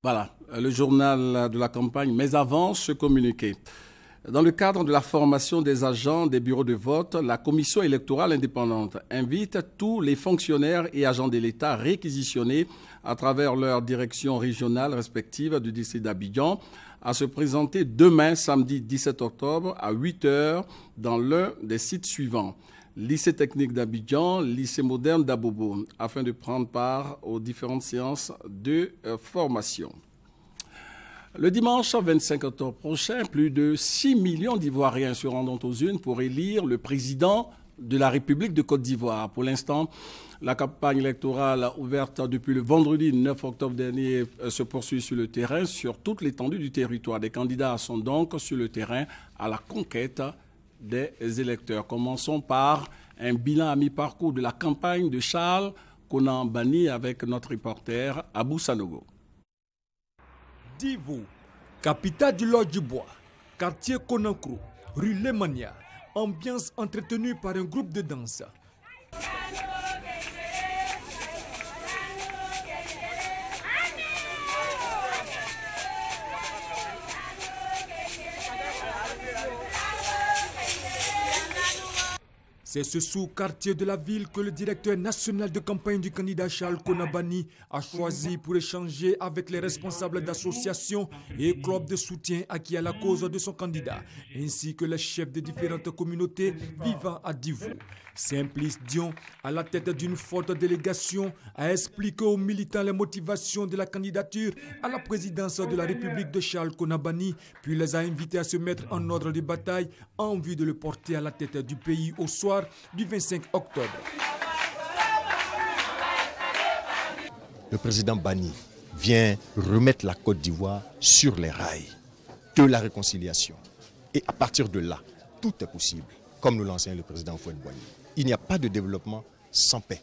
Voilà, le journal de la campagne, mais avant ce communiqué. Dans le cadre de la formation des agents des bureaux de vote, la Commission électorale indépendante invite tous les fonctionnaires et agents de l'État réquisitionnés à travers leurs directions régionales respectives du district d'Abidjan à se présenter demain, samedi 17 octobre, à 8 h dans l'un des sites suivants. Lycée technique d'Abidjan, lycée moderne d'Abobo, afin de prendre part aux différentes séances de formation. Le dimanche 25 octobre prochain, plus de 6 millions d'Ivoiriens se rendront aux urnes pour élire le président de la République de Côte d'Ivoire. Pour l'instant, la campagne électorale ouverte depuis le vendredi 9 octobre dernier se poursuit sur le terrain, sur toute l'étendue du territoire. Des candidats sont donc sur le terrain à la conquête des électeurs. Commençons par un bilan à mi-parcours de la campagne de Charles Konan Banny avec notre reporter Abou Sanogo. Divo, capitale du Lodge du Bois, quartier Konakro, rue Lemania, ambiance entretenue par un groupe de danse. C'est ce sous-quartier de la ville que le directeur national de campagne du candidat Charles Konan Banny a choisi pour échanger avec les responsables d'associations et clubs de soutien acquis à la cause de son candidat, ainsi que les chefs de différentes communautés vivant à Divo. Simplice Dion, à la tête d'une forte délégation, a expliqué aux militants les motivations de la candidature à la présidence de la République de Charles Konan Banny, puis les a invités à se mettre en ordre de bataille en vue de le porter à la tête du pays au soir du 25 octobre. Le président Banny vient remettre la Côte d'Ivoire sur les rails de la réconciliation. Et à partir de là, tout est possible, comme nous l'enseigne le président Houphouët-Boigny. Il n'y a pas de développement sans paix,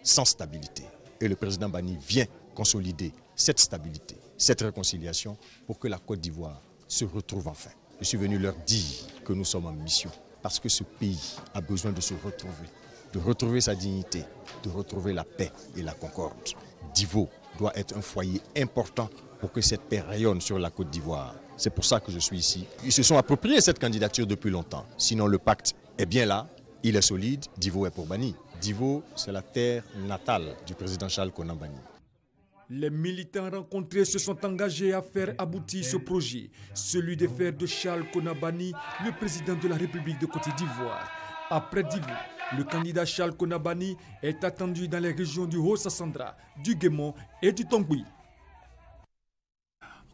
sans stabilité. Et le président Banny vient consolider cette stabilité, cette réconciliation pour que la Côte d'Ivoire se retrouve enfin. Je suis venu leur dire que nous sommes en mission parce que ce pays a besoin de se de retrouver sa dignité, de retrouver la paix et la concorde. Divo doit être un foyer important pour que cette paix rayonne sur la Côte d'Ivoire. C'est pour ça que je suis ici. Ils se sont appropriés cette candidature depuis longtemps. Sinon, le pacte est bien là, il est solide, Divo est pour Banny. Divo, c'est la terre natale du président Charles Konan Banny. Les militants rencontrés se sont engagés à faire aboutir ce projet, celui de faire de Charles Konan Banny le président de la République de Côte d'Ivoire. Après Divo, le candidat Charles Konan Banny est attendu dans les régions du Haut-Sassandra, du Guémon et du Tongui.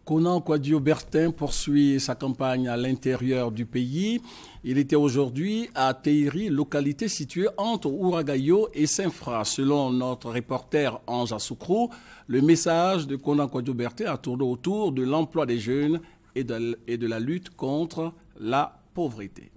Konan Kwadjo-Bertin poursuit sa campagne à l'intérieur du pays. Il était aujourd'hui à Teiri, localité située entre Ouragayo et Saint-Fra. Selon notre reporter Ange Assoukrou, le message de Konan Kwadjo-Bertin a tourné autour de l'emploi des jeunes et de la lutte contre la pauvreté.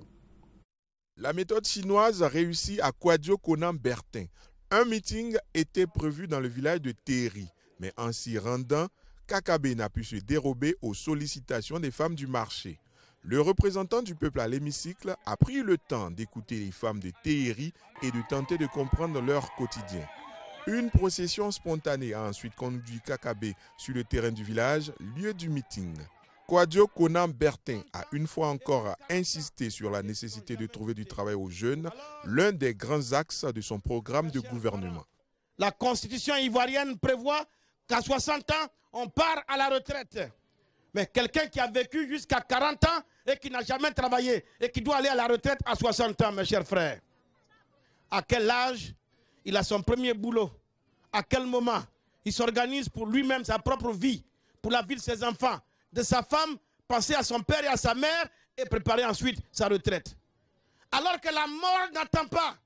La méthode chinoise réussit à Kwadjo Konan Bertin. Un meeting était prévu dans le village de Teiri, mais en s'y rendant, Kakabe n'a pu se dérober aux sollicitations des femmes du marché. Le représentant du peuple à l'hémicycle a pris le temps d'écouter les femmes de Teiri et de tenter de comprendre leur quotidien. Une procession spontanée a ensuite conduit Kakabe sur le terrain du village, lieu du meeting. Kwadjo Konan Bertin a une fois encore insisté sur la nécessité de trouver du travail aux jeunes, l'un des grands axes de son programme de gouvernement. La constitution ivoirienne prévoit qu'à 60 ans, on part à la retraite. Mais quelqu'un qui a vécu jusqu'à 40 ans et qui n'a jamais travaillé et qui doit aller à la retraite à 60 ans, mes chers frères, à quel âge il a son premier boulot? À quel moment il s'organise pour lui-même sa propre vie, pour la vie de ses enfants, de sa femme, penser à son père et à sa mère et préparer ensuite sa retraite? Alors que la mort n'attend pas,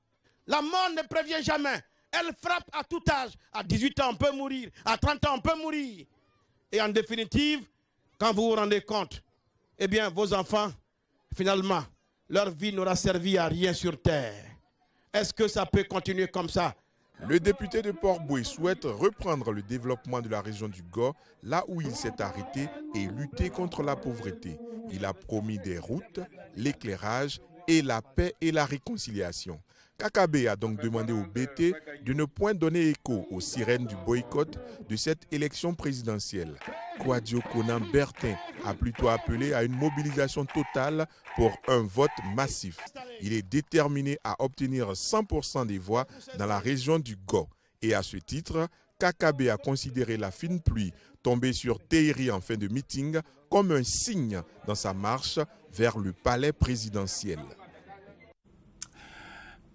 la mort ne prévient jamais. Elle frappe à tout âge. À 18 ans, on peut mourir. À 30 ans, on peut mourir. Et en définitive, quand vous vous rendez compte, eh bien, vos enfants, finalement, leur vie n'aura servi à rien sur terre. Est-ce que ça peut continuer comme ça? Le député de Port-Boué souhaite reprendre le développement de la région du Gor, là où il s'est arrêté, et lutter contre la pauvreté. Il a promis des routes, l'éclairage et la paix et la réconciliation. Kakabe a donc demandé au BT de ne point donner écho aux sirènes du boycott de cette élection présidentielle. Kouadio Konan Bertin a plutôt appelé à une mobilisation totale pour un vote massif. Il est déterminé à obtenir 100% des voix dans la région du Go. Et à ce titre, Kakabe a considéré la fine pluie tombée sur Tehri en fin de meeting comme un signe dans sa marche vers le palais présidentiel.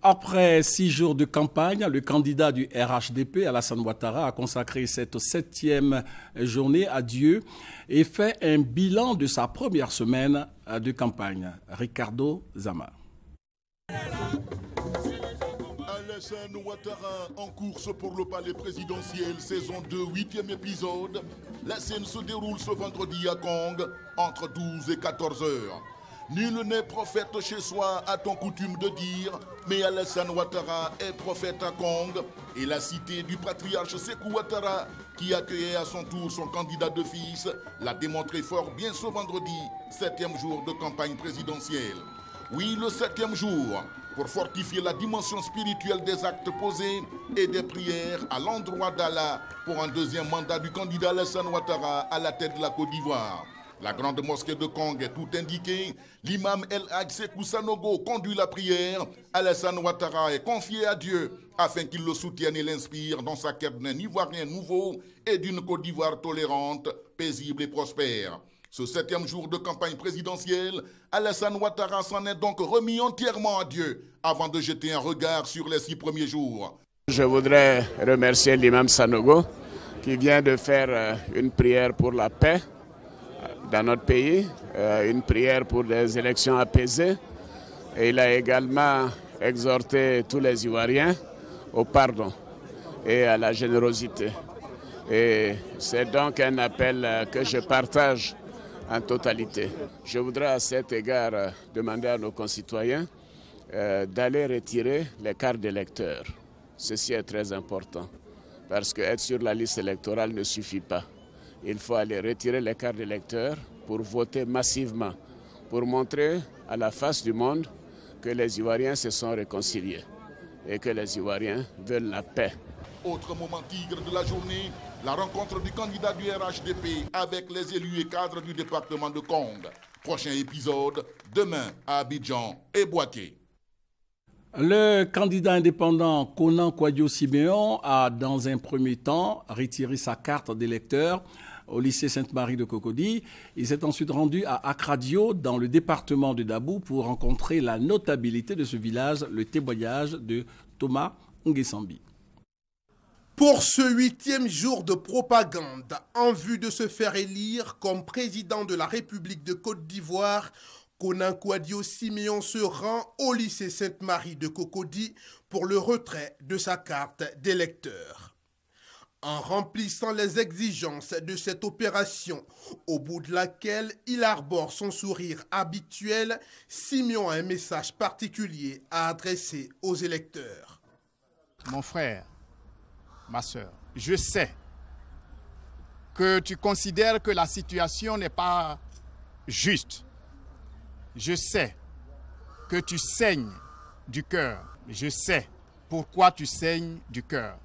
Après 6 jours de campagne, le candidat du RHDP, Alassane Ouattara, a consacré cette 7e journée à Dieu et fait un bilan de sa première semaine de campagne. Ricardo Zama. Alassane Ouattara en course pour le palais présidentiel, saison 2, 8e épisode. La scène se déroule ce vendredi à Kong, entre 12 et 14 heures. Nul n'est prophète chez soi, a-t-on coutume de dire, mais Alassane Ouattara est prophète à Kong et la cité du patriarche Sékou Ouattara, qui accueillait à son tour son candidat de fils, l'a démontré fort bien ce vendredi, 7e jour de campagne présidentielle. Oui, le 7e jour, pour fortifier la dimension spirituelle des actes posés et des prières à l'endroit d'Allah pour un deuxième mandat du candidat Alassane Ouattara à la tête de la Côte d'Ivoire. La grande mosquée de Kong est tout indiquée. L'imam El Hadj Sékou Sanogo conduit la prière. Alassane Ouattara est confié à Dieu afin qu'il le soutienne et l'inspire dans sa quête d'un Ivoirien nouveau et d'une Côte d'Ivoire tolérante, paisible et prospère. Ce 7e jour de campagne présidentielle, Alassane Ouattara s'en est donc remis entièrement à Dieu avant de jeter un regard sur les 6 premiers jours. Je voudrais remercier l'imam Sanogo qui vient de faire une prière pour la paix dans notre pays, une prière pour des élections apaisées. Et il a également exhorté tous les Ivoiriens au pardon et à la générosité. Et c'est donc un appel que je partage en totalité. Je voudrais à cet égard demander à nos concitoyens d'aller retirer les cartes d'électeurs. Ceci est très important parce qu'être sur la liste électorale ne suffit pas. Il faut aller retirer les cartes d'électeurs pour voter massivement, pour montrer à la face du monde que les Ivoiriens se sont réconciliés et que les Ivoiriens veulent la paix. Autre moment tigre de la journée, la rencontre du candidat du RHDP avec les élus et cadres du département de Kong. Prochain épisode, demain à Abidjan et Boaké. Le candidat indépendant Konan Kouadio-Siméon a, dans un premier temps, retiré sa carte d'électeur au lycée Sainte-Marie de Cocody. Il s'est ensuite rendu à Akradio, dans le département de Dabou, pour rencontrer la notabilité de ce village, le témoignage de Thomas Nguessambi. Pour ce 8e jour de propagande, en vue de se faire élire comme président de la République de Côte d'Ivoire, Konan Kouadio-Siméon se rend au lycée Sainte-Marie de Cocody pour le retrait de sa carte d'électeur. En remplissant les exigences de cette opération, au bout de laquelle il arbore son sourire habituel, Siméon a un message particulier à adresser aux électeurs. Mon frère, ma soeur, je sais que tu considères que la situation n'est pas juste. Je sais que tu saignes du cœur. Je sais pourquoi tu saignes du cœur.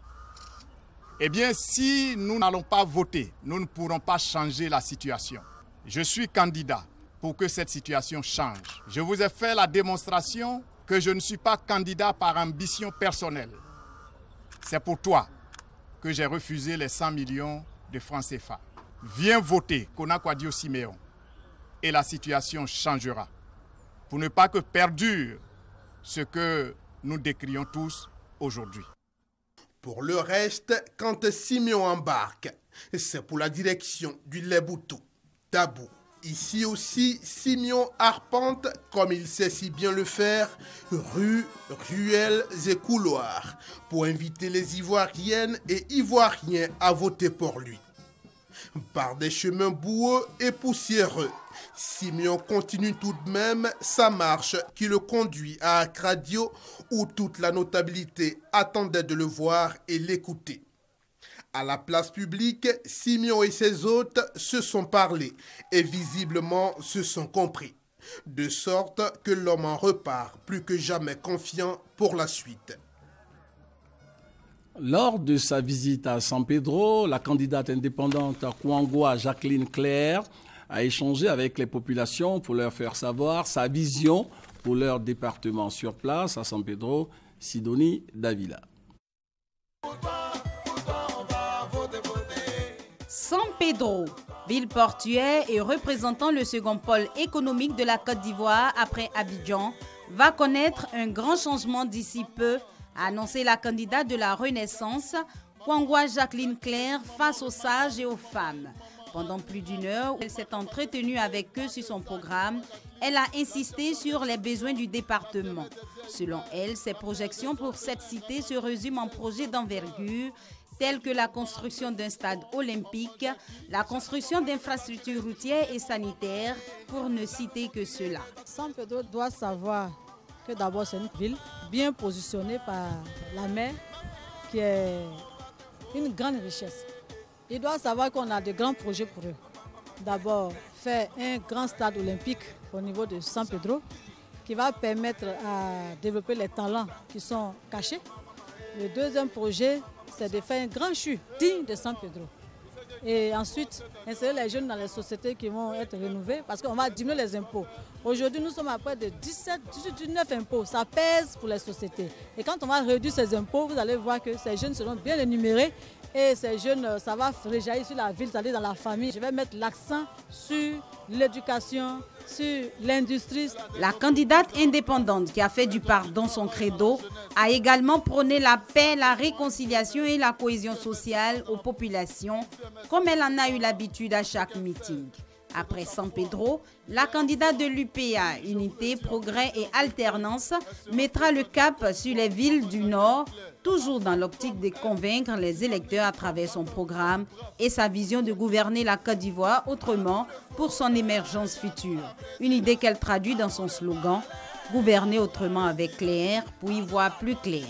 Eh bien, si nous n'allons pas voter, nous ne pourrons pas changer la situation. Je suis candidat pour que cette situation change. Je vous ai fait la démonstration que je ne suis pas candidat par ambition personnelle. C'est pour toi que j'ai refusé les 100 millions de francs CFA. Viens voter Konan Kouadio-Siméon et la situation changera. Pour ne pas que perdure ce que nous décrions tous aujourd'hui. Pour le reste, quand Siméon embarque, c'est pour la direction du Leboutou, Dabou. Ici aussi, Siméon arpente, comme il sait si bien le faire, rues, ruelles et couloirs, pour inviter les Ivoiriennes et Ivoiriens à voter pour lui. Par des chemins boueux et poussiéreux, Siméon continue tout de même sa marche qui le conduit à Akradio, où toute la notabilité attendait de le voir et l'écouter. À la place publique, Siméon et ses hôtes se sont parlé et visiblement se sont compris. de sorte que l'homme en repart plus que jamais confiant pour la suite. Lors de sa visite à San Pedro, la candidate indépendante Kouangwa Jacqueline Claire a échangé avec les populations pour leur faire savoir sa vision pour leur département. Sur place à San Pedro, Sidonie Davila. San Pedro, ville portuaire et représentant le second pôle économique de la Côte d'Ivoire après Abidjan, va connaître un grand changement d'ici peu, a annoncé la candidate de la Renaissance, Kouangwa Jacqueline Claire, face aux sages et aux femmes. Pendant plus d'une heure, elle s'est entretenue avec eux sur son programme. Elle a insisté sur les besoins du département. Selon elle, ses projections pour cette cité se résument en projets d'envergure tels que la construction d'un stade olympique, la construction d'infrastructures routières et sanitaires, pour ne citer que cela. San Pedro doit savoir que d'abord c'est une ville bien positionnée par la mer, qui est une grande richesse. Il doit savoir qu'on a de grands projets pour eux. D'abord, faire un grand stade olympique au niveau de San Pedro, qui va permettre à développer les talents qui sont cachés. Le deuxième projet, c'est de faire un grand CHU digne de San Pedro. Et ensuite, insérer les jeunes dans les sociétés qui vont être rénovées, parce qu'on va diminuer les impôts. Aujourd'hui, nous sommes à près de 17, 18, 19 impôts. Ça pèse pour les sociétés. Et quand on va réduire ces impôts, vous allez voir que ces jeunes seront bien énumérés. Et ces jeunes, ça va réjaillir sur la ville, c'est-à-dire dans la famille. Je vais mettre l'accent sur l'éducation, sur l'industrie. La candidate indépendante qui a fait du pardon son credo a également prôné la paix, la réconciliation et la cohésion sociale aux populations, comme elle en a eu l'habitude à chaque meeting. Après San Pedro, la candidate de l'UPA, Unité, Progrès et Alternance, mettra le cap sur les villes du Nord, toujours dans l'optique de convaincre les électeurs à travers son programme et sa vision de gouverner la Côte d'Ivoire autrement pour son émergence future. Une idée qu'elle traduit dans son slogan « Gouverner autrement avec Claire pour y voir plus clair ».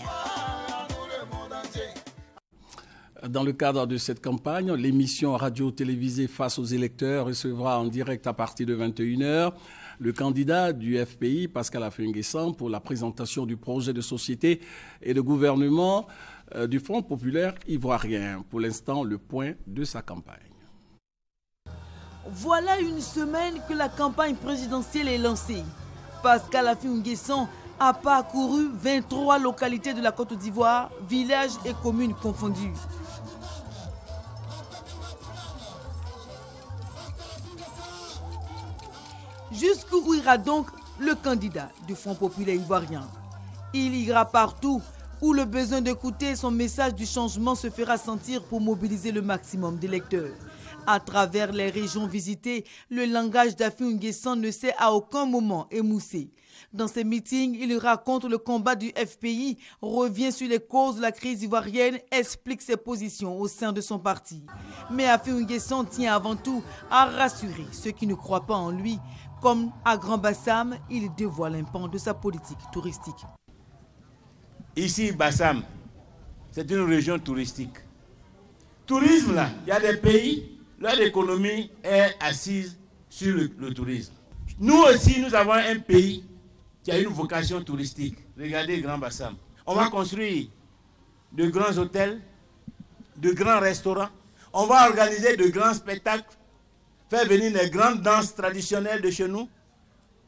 Dans le cadre de cette campagne, l'émission radio-télévisée Face aux électeurs recevra en direct à partir de 21h le candidat du FPI, Pascal Affi-N'Guessan, pour la présentation du projet de société et de gouvernement du Front populaire ivoirien. Pour l'instant, le point de sa campagne. Voilà une semaine que la campagne présidentielle est lancée. Pascal Affi-N'Guessan a parcouru 23 localités de la Côte d'Ivoire, villages et communes confondus. Jusqu'où ira donc le candidat du Front populaire ivoirien? Il ira partout où le besoin d'écouter son message du changement se fera sentir pour mobiliser le maximum d'électeurs. À travers les régions visitées, le langage d'Affi-N'Guessan ne s'est à aucun moment émoussé. Dans ses meetings, il raconte le combat du FPI, revient sur les causes de la crise ivoirienne, explique ses positions au sein de son parti. Mais Affi-N'Guessan tient avant tout à rassurer ceux qui ne croient pas en lui. Comme à Grand Bassam, il dévoile un pan de sa politique touristique. Ici, Bassam, c'est une région touristique. Tourisme, là, il y a des pays, leur économie est assise sur le tourisme. Nous aussi, nous avons un pays qui a une vocation touristique. Regardez Grand Bassam. On va construire de grands hôtels, de grands restaurants. On va organiser de grands spectacles, faire venir les grandes danses traditionnelles de chez nous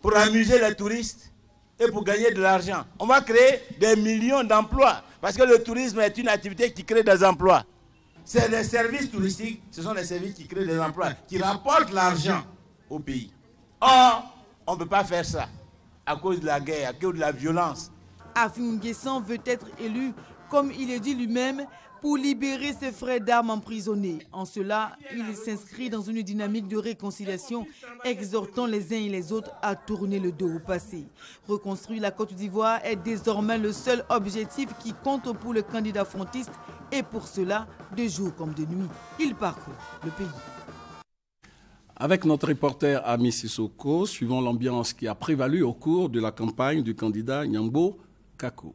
pour amuser les touristes et pour gagner de l'argent. On va créer des millions d'emplois parce que le tourisme est une activité qui crée des emplois. C'est les services touristiques, ce sont les services qui créent des emplois, qui rapportent l'argent au pays. Or, on ne peut pas faire ça à cause de la guerre, à cause de la violence. Affi-N'Guessan veut être élu, comme il est dit lui-même, pour libérer ses frères d'armes emprisonnés. En cela, il s'inscrit dans une dynamique de réconciliation, exhortant les uns et les autres à tourner le dos au passé. Reconstruire la Côte d'Ivoire est désormais le seul objectif qui compte pour le candidat frontiste et pour cela, de jour comme de nuit, il parcourt le pays. Avec notre reporter Ami Sissoko, suivons l'ambiance qui a prévalu au cours de la campagne du candidat Nyambo Kakou.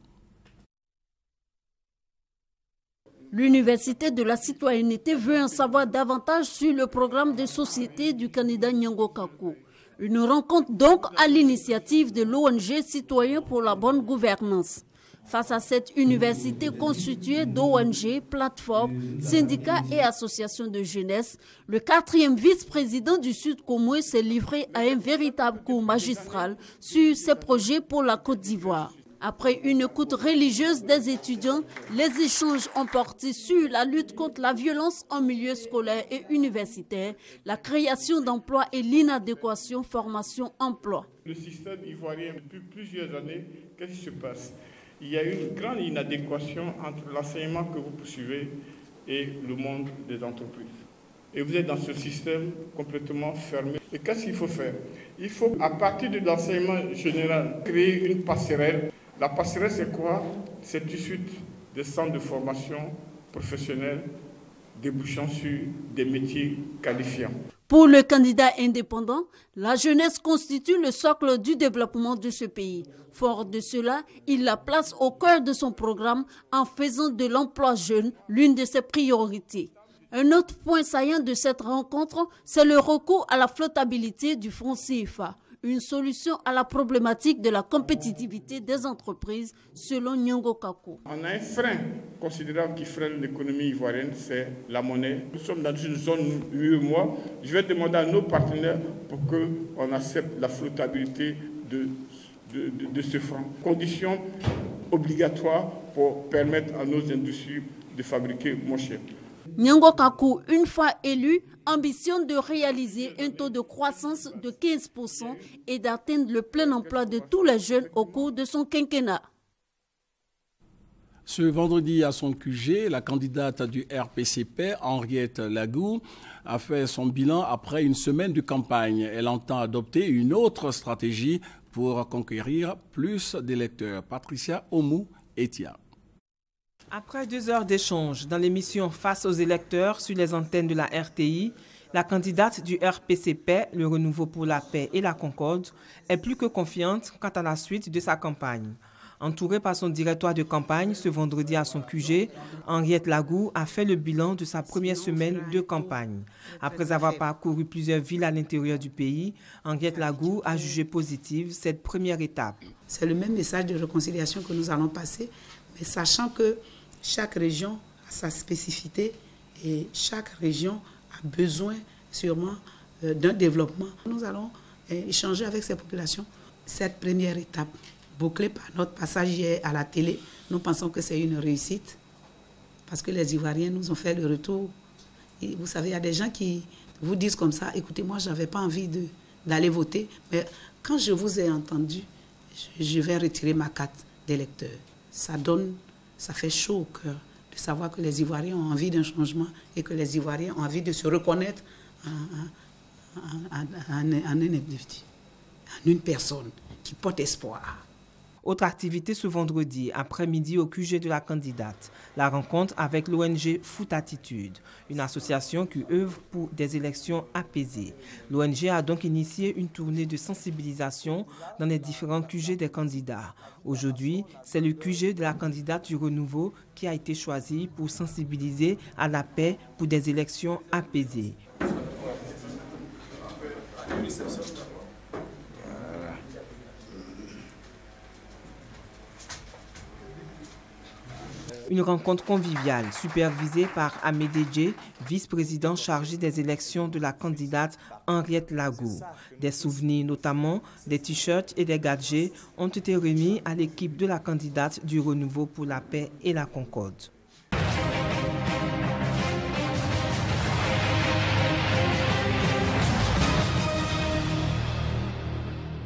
L'Université de la citoyenneté veut en savoir davantage sur le programme de société du candidat Nyambo Kakou. Une rencontre donc à l'initiative de l'ONG Citoyens pour la bonne gouvernance. Face à cette université constituée d'ONG, plateformes, syndicats et associations de jeunesse, le 4e vice-président du Sud Comoué s'est livré à un véritable cours magistral sur ses projets pour la Côte d'Ivoire. Après une écoute religieuse des étudiants, les échanges ont porté sur la lutte contre la violence en milieu scolaire et universitaire, la création d'emplois et l'inadéquation formation-emploi. Le système ivoirien, depuis plusieurs années, qu'est-ce qui se passe? Il y a une grande inadéquation entre l'enseignement que vous poursuivez et le monde des entreprises. Et vous êtes dans ce système complètement fermé. Et qu'est-ce qu'il faut faire? Il faut, à partir de l'enseignement général, créer une passerelle. La passerelle, c'est quoi? C'est une suite de centres de formation professionnelle débouchant sur des métiers qualifiants. Pour le candidat indépendant, la jeunesse constitue le socle du développement de ce pays. Fort de cela, il la place au cœur de son programme en faisant de l'emploi jeune l'une de ses priorités. Un autre point saillant de cette rencontre, c'est le recours à la flottabilité du franc CFA, une solution à la problématique de la compétitivité des entreprises, selon Nyongo Kakou. On a un frein considérable qui freine l'économie ivoirienne, c'est la monnaie. Nous sommes dans une zone UEMOA. Je vais demander à nos partenaires pour qu'on accepte la flottabilité de ce franc. Condition obligatoire pour permettre à nos industries de fabriquer moins cher. Nyongo Kakou, une fois élu, ambitionne de réaliser un taux de croissance de 15% et d'atteindre le plein emploi de tous les jeunes au cours de son quinquennat. Ce vendredi à son QG, la candidate du RPCP, Henriette Lagou, a fait son bilan après une semaine de campagne. Elle entend adopter une autre stratégie pour conquérir plus d'électeurs. Patricia Omou-Etia. Après 2 heures d'échange dans l'émission Face aux électeurs sur les antennes de la RTI, la candidate du RPCP, le Renouveau pour la paix et la concorde, est plus que confiante quant à la suite de sa campagne. Entourée par son directoire de campagne ce vendredi à son QG, Henriette Lagou a fait le bilan de sa première semaine de campagne. Après avoir parcouru plusieurs villes à l'intérieur du pays, Henriette Lagou a jugé positive cette première étape. C'est le même message de réconciliation que nous allons passer, mais sachant que chaque région a sa spécificité et chaque région a besoin sûrement d'un développement. Nous allons échanger avec ces populations. Cette première étape, bouclée par notre passage hier à la télé, nous pensons que c'est une réussite parce que les Ivoiriens nous ont fait le retour. Et vous savez, il y a des gens qui vous disent comme ça, écoutez, moi, je n'avais pas envie d'aller voter, mais quand je vous ai entendu, je vais retirer ma carte d'électeur. Ça fait chaud au cœur de savoir que les Ivoiriens ont envie d'un changement et que les Ivoiriens ont envie de se reconnaître en un individu, en une personne qui porte espoir. Autre activité ce vendredi après-midi au QG de la candidate, la rencontre avec l'ONG Foot Attitude, une association qui œuvre pour des élections apaisées. L'ONG a donc initié une tournée de sensibilisation dans les différents QG des candidats. Aujourd'hui, c'est le QG de la candidate du Renouveau qui a été choisi pour sensibiliser à la paix pour des élections apaisées. Une rencontre conviviale supervisée par Amédée Djé, vice-président chargé des élections de la candidate Henriette Lagou. Des souvenirs, notamment des t-shirts et des gadgets, ont été remis à l'équipe de la candidate du Renouveau pour la paix et la concorde.